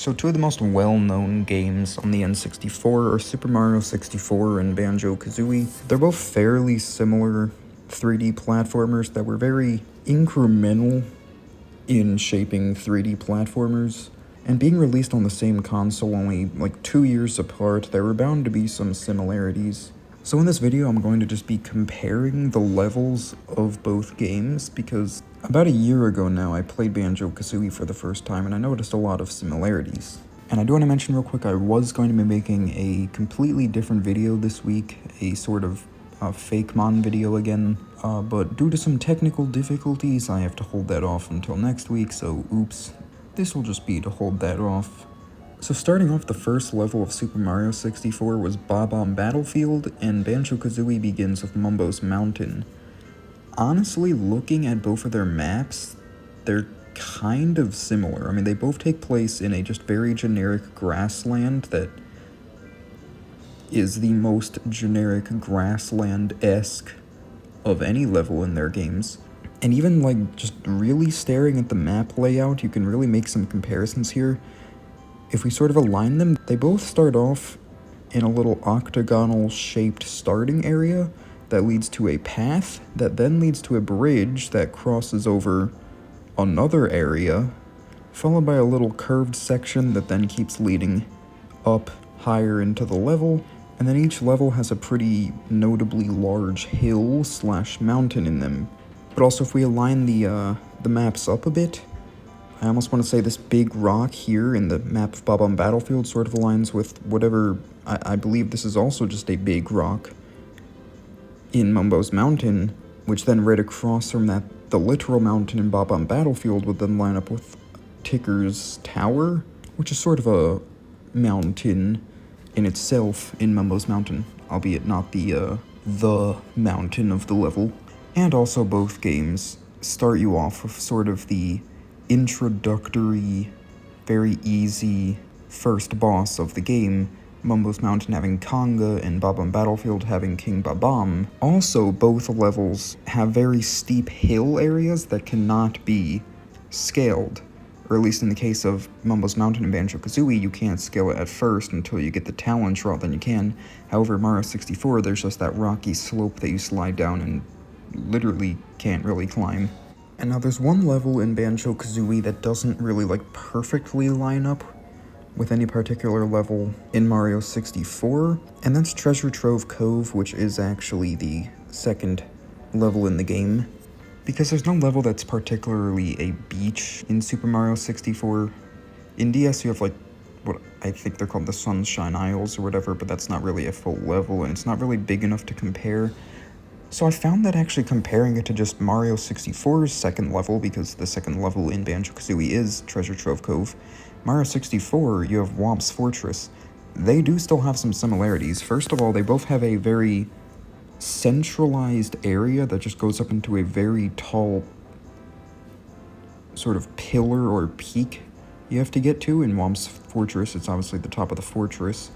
So two of the most well-known games on the N64 are Super Mario 64 and Banjo Kazooie. They're both fairly similar 3D platformers that were very incremental in shaping 3D platformers. And being released on the same console only like 2 years apart, there were bound to be some similarities. So in this video, I'm going to just be comparing the levels of both games, because about a year ago now, I played Banjo Kazooie for the first time, and I noticed a lot of similarities. And I do want to mention real quick, I was going to be making a completely different video this week, a sort of fake mon video again, but due to some technical difficulties, I have to hold that off until next week, so oops. This will just be to hold that off. So starting off, the first level of Super Mario 64 was Bob-omb Battlefield, and Banjo Kazooie begins with Mumbo's Mountain. Honestly, looking at both of their maps, they're kind of similar. I mean, they both take place in a just very generic grassland that is the most generic grassland-esque of any level in their games. And even, like, just really staring at the map layout, you can really make some comparisons here. If we sort of align them, they both start off in a little octagonal-shaped starting area that leads to a path that then leads to a bridge that crosses over another area, followed by a little curved section that then keeps leading up higher into the level, and then each level has a pretty notably large hill/mountain in them. But also, if we align the maps up a bit, I almost want to say this big rock here in the map of Bob-omb Battlefield sort of aligns with whatever, I believe this is also just a big rock in Mumbo's Mountain, which then right across from that, the literal mountain in Bob-omb Battlefield would then line up with Ticker's Tower, which is sort of a mountain in itself in Mumbo's Mountain, albeit not the mountain of the level. And also both games start you off with sort of the introductory, very easy first boss of the game, Mumbo's Mountain having Conga and Bob-omb Battlefield having King Bob-omb. Also, both levels have very steep hill areas that cannot be scaled, or at least in the case of Mumbo's Mountain and Banjo Kazooie, you can't scale it at first until you get the talent route, then you can. However, Mario 64, there's just that rocky slope that you slide down and literally can't really climb. And now there's one level in Banjo Kazooie that doesn't really perfectly line up with any particular level in Mario 64, and that's Treasure Trove Cove, which is actually the second level in the game. Because there's no level that's particularly a beach in Super Mario 64. In DS you have what I think they're called the Sunshine Isles or whatever, but that's not really a full level, and it's not really big enough to compare. So I found that actually comparing it to just Mario 64's second level, because the second level in Banjo Kazooie is Treasure Trove Cove, Mario 64, you have Womp's Fortress. They do still have some similarities. First of all, they both have a very centralized area that just goes up into a very tall sort of pillar or peak you have to get to. In Womp's Fortress, it's obviously the top of the fortress.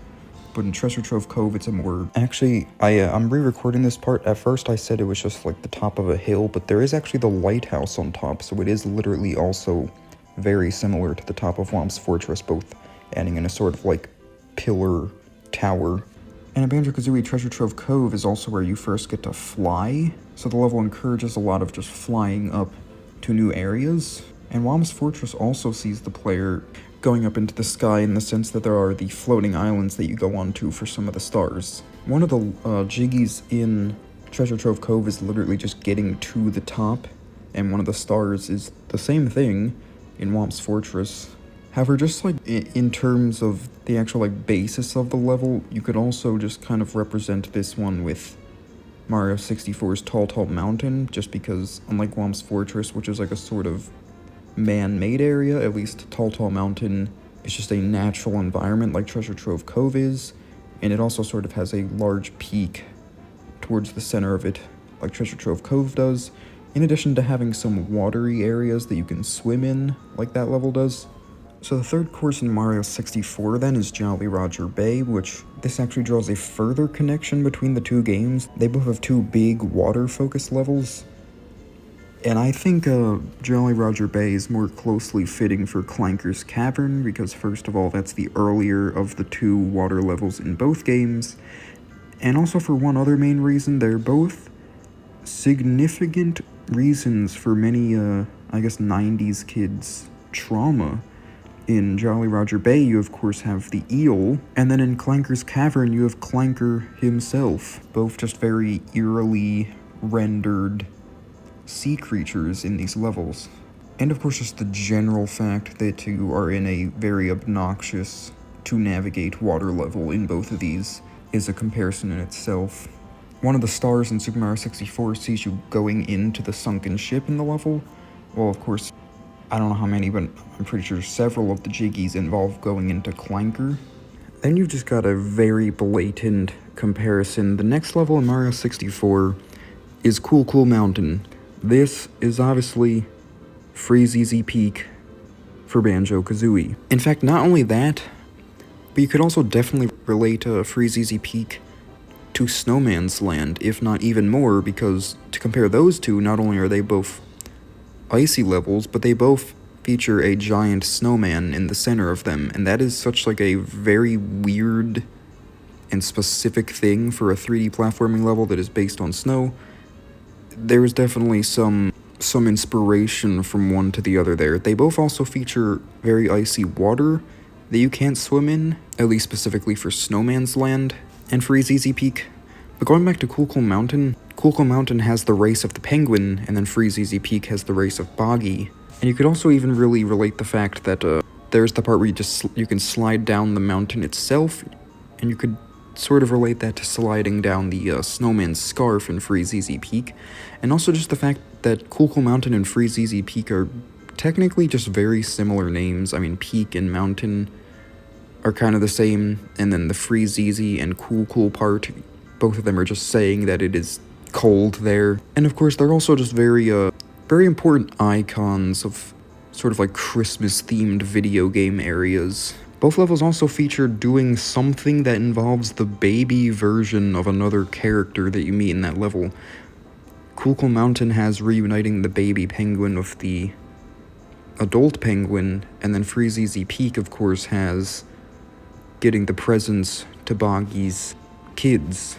But in Treasure Trove Cove, it's a more... Actually, I'm re-recording this part. At first, I said it was just the top of a hill, but there is actually the lighthouse on top, so it is literally also very similar to the top of Womp's Fortress, both adding in a sort of pillar tower. And in Banjo-Kazooie, Treasure Trove Cove is also where you first get to fly, so the level encourages a lot of just flying up to new areas. And Womp's Fortress also sees the player going up into the sky in the sense that there are the floating islands that you go onto for some of the stars. One of the jiggies in Treasure Trove Cove is literally just getting to the top, and one of the stars is the same thing in Womp's Fortress. However, just in terms of the actual basis of the level, you could also just kind of represent this one with Mario 64's Tall Mountain, just because unlike Womp's Fortress, which is a sort of man-made area, at least Tall Mountain is just a natural environment like Treasure Trove Cove is, and it also sort of has a large peak towards the center of it, like Treasure Trove Cove does, in addition to having some watery areas that you can swim in, like that level does. So the third course in Mario 64 then is Jolly Roger Bay, which this actually draws a further connection between the two games. They both have two big water-focused levels, And I think Jolly Roger Bay is more closely fitting for Clanker's Cavern, because first of all, that's the earlier of the two water levels in both games, and also for one other main reason, they're both significant reasons for many, I guess, 90s kids' trauma. In Jolly Roger Bay, you of course have the eel, and then in Clanker's Cavern, you have Clanker himself, both just very eerily rendered sea creatures in these levels. And of course just the general fact that you are in a very obnoxious to navigate water level in both of these is a comparison in itself. One of the stars in Super Mario 64 sees you going into the sunken ship in the level. Well, of course, I don't know how many, but I'm pretty sure several of the jiggies involve going into Clanker. Then you've just got a very blatant comparison. The next level in Mario 64 is Cool Cool Mountain. This is obviously Freeze-Easy Peak for Banjo Kazooie. In fact, not only that, but you could also definitely relate Freeze-Easy Peak to Snowman's Land, if not even more, because to compare those two, not only are they both icy levels, but they both feature a giant snowman in the center of them, and that is such like a very weird and specific thing for a 3D platforming level that is based on snow. There is definitely some inspiration from one to the other there. They both also feature very icy water that you can't swim in, at least specifically for Snowman's Land and Freeze-Easy Peak. But going back to Cool Cool Mountain has the race of the penguin, and then Freeze-Easy Peak has the race of Boggy. And you could also even really relate the fact that there's the part where you can slide down the mountain itself, and you could sort of relate that to sliding down the snowman's scarf in Freeze-Easy Peak, and also just the fact that Cool Cool Mountain and Freeze-Easy Peak are technically just very similar names. I mean, Peak and Mountain are kind of the same, and then the Freeze-Easy and Cool Cool part, both of them are just saying that it is cold there. And of course, they're also just very important icons of sort of like Christmas-themed video game areas. Both levels also feature doing something that involves the baby version of another character that you meet in that level. Cool Cool Mountain has reuniting the baby penguin with the adult penguin, and then Freeze-Easy Peak, of course, has getting the presents to Boggy's kids.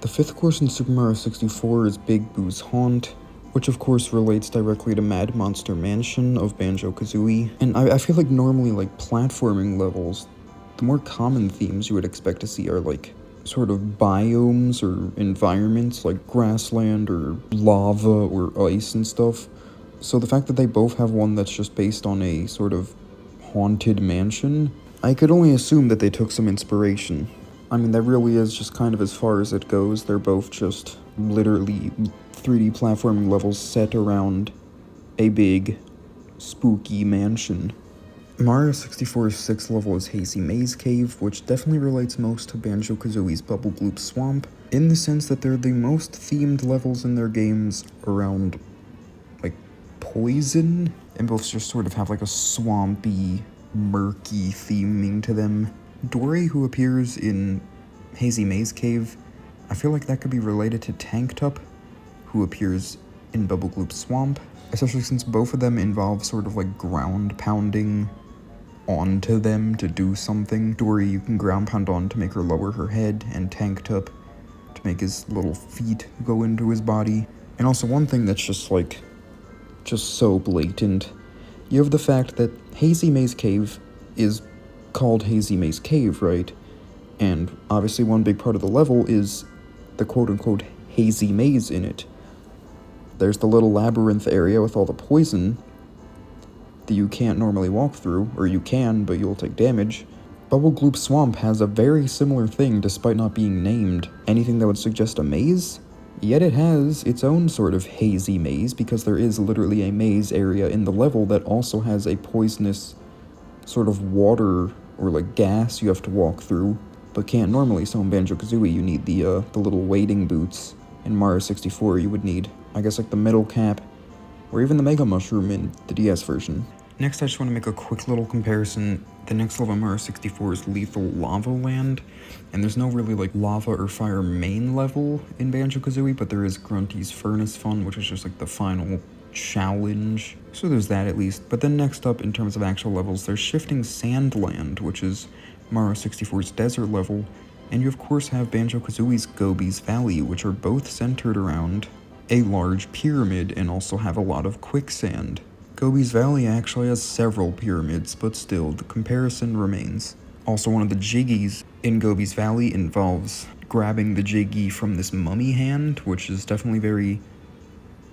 The fifth course in Super Mario 64 is Big Boo's Haunt, which of course relates directly to Mad Monster Mansion of Banjo Kazooie. And I feel like normally, like, platforming levels, the more common themes you would expect to see are like sort of biomes or environments like grassland or lava or ice and stuff. So the fact that they both have one that's just based on a sort of haunted mansion, I could only assume that they took some inspiration. I mean, that really is just kind of as far as it goes. They're both just literally 3D platforming levels set around a big, spooky mansion. Mario 64's sixth level is Hazy Maze Cave, which definitely relates most to Banjo Kazooie's Bubble Gloop Swamp, in the sense that they're the most themed levels in their games around, like, poison, and both just sort of have like a swampy, murky theming to them. Dory, who appears in Hazy Maze Cave, I feel like that could be related to Tanktup, who appears in Bubble Gloop Swamp, especially since both of them involve sort of like ground pounding onto them to do something. Dory you can ground pound on to make her lower her head, and Tanktup to make his little feet go into his body. And also one thing that's just so blatant, you have the fact that Hazy Maze Cave is called Hazy Maze Cave, right? And obviously one big part of the level is the quote-unquote hazy maze in it. There's the little labyrinth area with all the poison that you can't normally walk through, or you can, but you'll take damage. Bubble Gloop Swamp has a very similar thing despite not being named anything that would suggest a maze, yet it has its own sort of hazy maze because there is literally a maze area in the level that also has a poisonous sort of water or like gas you have to walk through, but can't normally. So in Banjo Kazooie you need the little wading boots. In Mario 64 you would need, I guess, like the metal cap, or even the Mega Mushroom in the DS version. Next I just want to make a quick little comparison. The next level in Mario 64 is Lethal Lava Land, and there's no really like lava or fire main level in Banjo Kazooie, but there is Grunty's Furnace Fun, which is just like the final challenge. So there's that at least. But then next up, in terms of actual levels, there's Shifting Sandland, which is Mario 64's desert level, and you of course have Banjo Kazooie's Gobi's Valley, which are both centered around a large pyramid and also have a lot of quicksand. Gobi's Valley actually has several pyramids, but still, the comparison remains. Also, one of the jiggies in Gobi's Valley involves grabbing the jiggy from this mummy hand, which is definitely very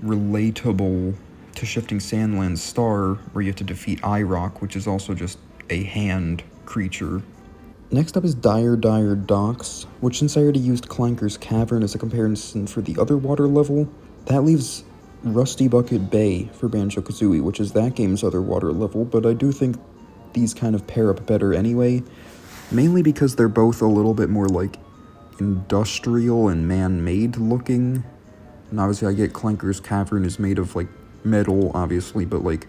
relatable to Shifting Sandland's Star, where you have to defeat iRock, which is also just a hand creature. Next up is Dire Docks, which since I already used Clanker's Cavern as a comparison for the other water level, that leaves Rusty Bucket Bay for Banjo Kazooie, which is that game's other water level, but I do think these kind of pair up better anyway, mainly because they're both a little bit more like industrial and man-made looking. And obviously I get Clanker's Cavern is made of like metal, obviously, but like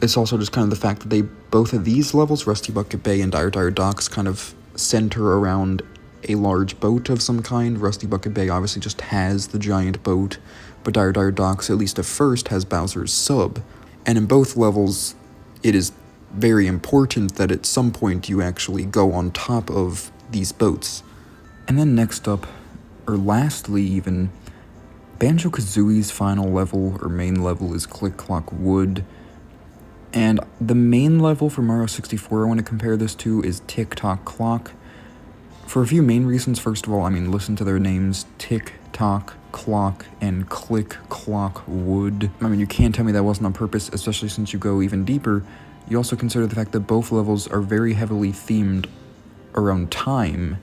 it's also just kind of the fact that they both of these levels, Rusty Bucket Bay and Dire Docks, kind of center around a large boat of some kind. Rusty Bucket Bay obviously just has the giant boat, but Dire Docks, at least at first, has Bowser's sub. And in both levels, it is very important that at some point you actually go on top of these boats. And then next up, or lastly even, Banjo Kazooie's final level, or main level, is Click Clock Wood. And the main level for Mario 64 I want to compare this to is Tick Tock Clock. For a few main reasons. First of all, I mean, listen to their names, Tick Tock Clock and Click Clock Wood. I mean, you can't tell me that wasn't on purpose, especially since you go even deeper. You also consider the fact that both levels are very heavily themed around time,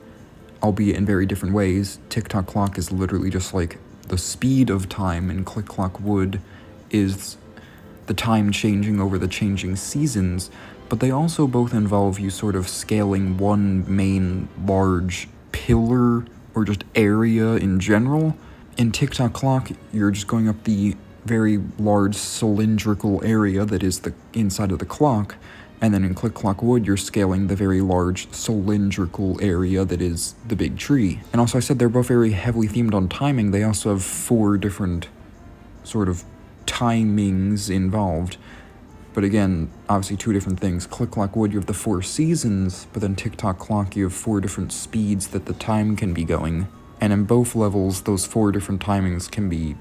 albeit in very different ways. Tick Tock Clock is literally just like the speed of time, and Click Clock Wood is the time changing over the changing seasons, but they also both involve you sort of scaling one main large pillar or just area in general. In Tick Tock Clock, you're just going up the very large cylindrical area that is the inside of the clock, and then in Click Clock Wood, you're scaling the very large cylindrical area that is the big tree. And also, I said they're both very heavily themed on timing. They also have 4 different sort of timings involved. But again, obviously 2 different things. Click Clock Wood, you have the 4 seasons, but then Tick Tock Clock, you have 4 different speeds that the time can be going. And in both levels, those 4 different timings can be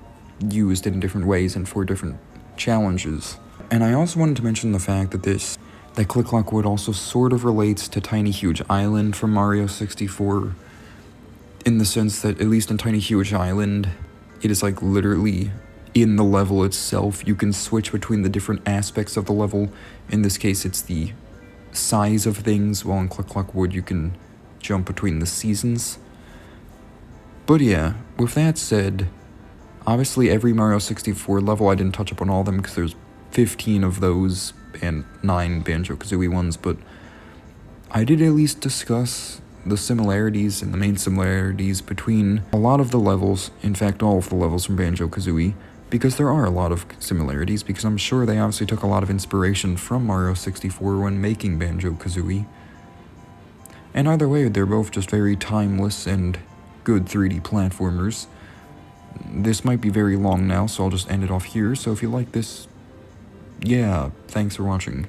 used in different ways and 4 different challenges. And I also wanted to mention the fact that Click Clock Wood also sort of relates to Tiny Huge Island from Mario 64, in the sense that, at least in Tiny Huge Island, it is like literally in the level itself. You can switch between the different aspects of the level. In this case, it's the size of things, while in Click Clock Wood, you can jump between the seasons. But yeah, with that said, obviously every Mario 64 level, I didn't touch up on all of them because there's 15 of those and 9 Banjo Kazooie ones, but I did at least discuss the similarities and the main similarities between a lot of the levels, in fact all of the levels from Banjo Kazooie, because there are a lot of similarities, because I'm sure they obviously took a lot of inspiration from Mario 64 when making Banjo Kazooie. And either way, they're both just very timeless and good 3D platformers. This might be very long now, so I'll just end it off here. So if you like this, yeah, thanks for watching.